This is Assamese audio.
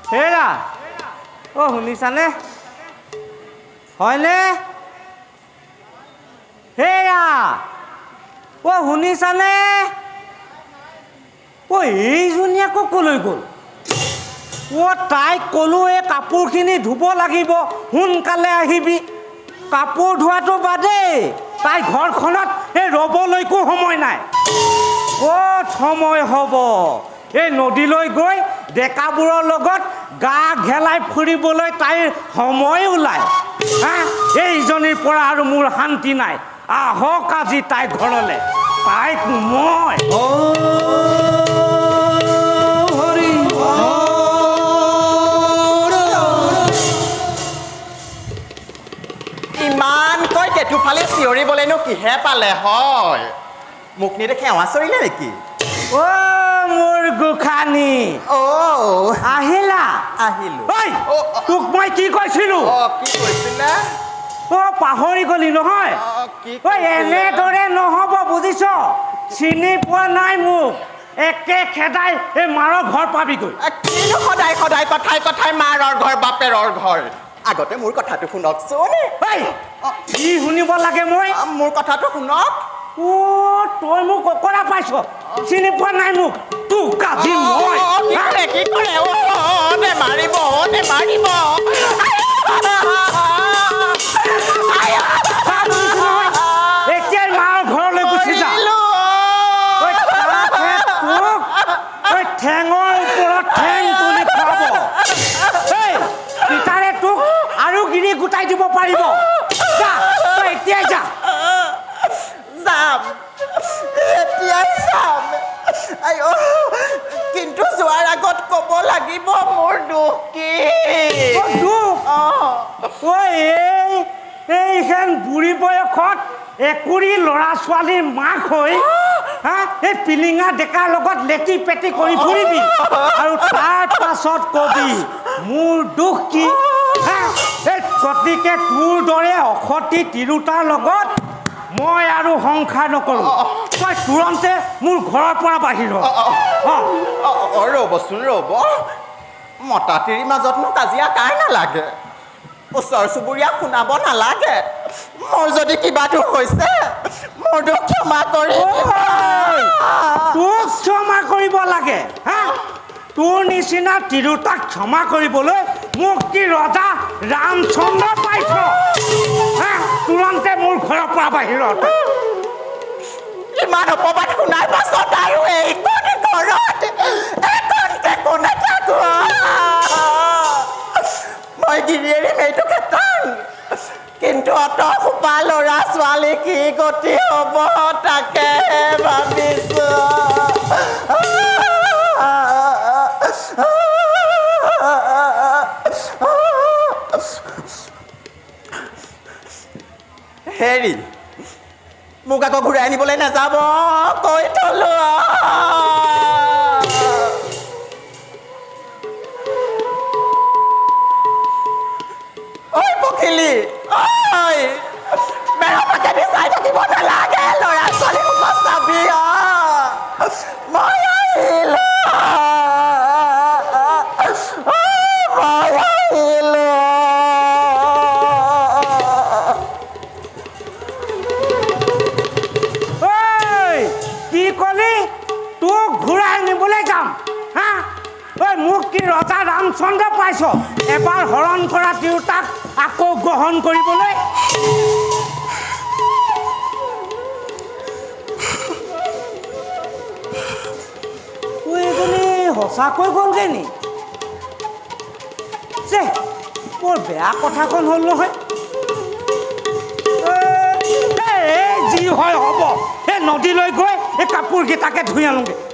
হেৰা অ' শুনিছানে হয়নে হেৰা অ' শুনিছানে অ' এইজনী আকৌ ক'লৈ গ'ল অ' তাইক ক'লো এই কাপোৰখিনি ধুব লাগিব সোনকালে আহিবি কাপোৰ ধোৱাটো বাদেই তাই ঘৰখনত এই ৰ'বলৈকো সময় নাই ক'ত সময় হ'ব এই নদীলৈ গৈ ডেকাবোৰৰ লগত গা ঘেলাই ফুৰিবলৈ তাইৰ সময় ওলায় হা এইজনীৰ পৰা আৰু মোৰ শান্তি নাই আহক আজি তাই ঘৰলৈ তাইক মই ইমানকৈ কেঁতুফালে চিঞৰিবলৈনো কিহে পালে হয় মোক নেদেখে সেৱা চৰিলে নেকি অ' মোৰ গোসানী অ' আহিলা আহিলো তোক মই কি কৈছিলো কি কৈছিলে অ' পাহৰি গলি নহয় ঐ এনেদৰে নহ'ব বুজিছ চিনি পোৱা নাই মোক একে খেদাই এই মাৰৰ ঘৰ পাবিগৈ কিনো সদায় সদায় কথাই কথাই মাৰৰ ঘৰ বাপেৰৰ ঘৰ আগতে মোৰ কথাটো শুনকচোন কি শুনিব লাগে মই মোৰ কথাটো শুনক তই মোক অকৰা পাইছ চিনি পোৱা নাই মোক তোক আজি মই কি কৰে মাৰিব এতিয়াই মাৰ ঘৰলৈ গুচি যা ঠেঙৰ ওপৰত ঠেং তুলি খুৱাব পিতাৰে তোক আৰু গিৰি গোটাই দিব পাৰিব যা তই এতিয়াই যা যাম এতিয়াই যাম কিন্তু যোৱাৰ আগত ক'ব লাগিব মোৰ দুখ কি এইখন বুঢ়ী বয়সত একুৰি ল'ৰা ছোৱালীৰ মাক হৈ এই পিলিঙা ডেকাৰ লগত লেটি পেটি কৰি ফুৰিবি আৰু তাৰ পাছত কবি মোৰ দুখ কি গতিকে তোৰ দৰে অসতী তিৰোতাৰ লগত মই আৰু সংসাৰ নকৰোঁ তই তুৰন্তে মোৰ ঘৰৰ পৰা বাহিৰ ৰ'বচোন ৰ'ব মতা তিৰিৰ মাজতনো কাজিয়া কাৰ নালাগে ওচৰ চুবুৰীয়াক শুনাব নালাগে মোৰ যদি কিবা দুখ হৈছে মোৰ দুখ ক্ষমা কৰি তোক ক্ষমা কৰিব লাগে হা তোৰ নিচিনা তিৰোতাক ক্ষমা কৰিবলৈ মোক কি ৰজা ৰামচন্দ্ৰ পাইছ হা তুৰন্তে মোৰ ঘৰৰ পৰা বাহিৰত ইমান অপবাদ শুনাৰ পাছত আৰু এইখন ঘৰত এইখনকে কোনে থাকো মই গিৰি এৰিম এইটো ক্ষেত্ৰত কিন্তু অত সোপা ল'ৰা ছোৱালী কি গতি হ'ব তাকে ভাবিছো হেৰি মোক আকৌ ঘূৰাই আনিবলৈ নাযাব কৈ থলো ঐ পখিলি বেৰা পাকেদি চাই থাকিব নালাগে ল'ৰা ছোৱালী সোপা চাবি মই আহিলো মোক কি ৰজা ৰামচন্দ্ৰ পাইছ এবাৰ হৰণ কৰা তিৰোতাক আকৌ গ্ৰহণ কৰিবলৈ এজনী সঁচাকৈ গ'লগে নি যে বৰ বেয়া কথাখন হ'ল নহয় যি হয় হ'ব এই নদীলৈ গৈ এই কাপোৰকেইটাকে ধুই আনোগৈ